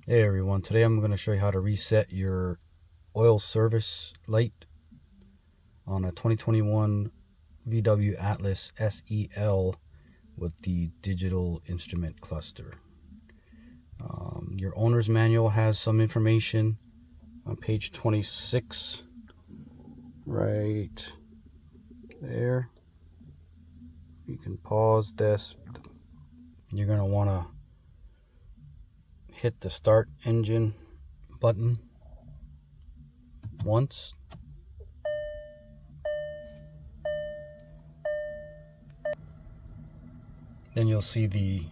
Hey everyone, today I'm going to show you how to reset your oil service light on a 2021 VW Atlas SEL with the digital instrument cluster. Your owner's manual has some information on page 26 right there. You can pause this. You're going to want to hit the start engine button once. Then you'll see the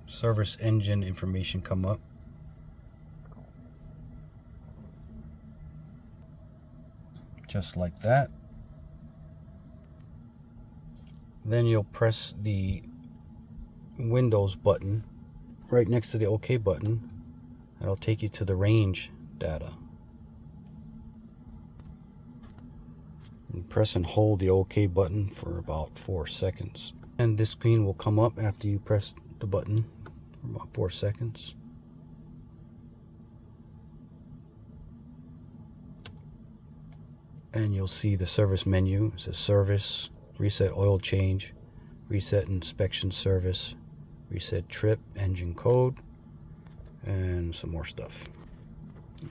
service engine information come up. Just like that. Then you'll press the Windows button right next to the OK button. That'll take you to the range data. And press and hold the OK button for about 4 seconds. And this screen will come up after you press the button for about 4 seconds. And you'll see the service menu. It says service, reset oil change, reset inspection service, reset trip, engine code, and some more stuff.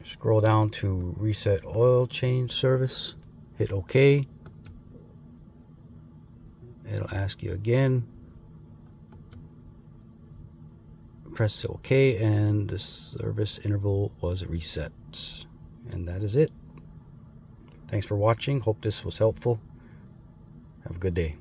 Scroll down to reset oil change service, hit OK. It'll ask you again. Press OK and the service interval was reset. And that is it. Thanks for watching. Hope this was helpful. Have a good day.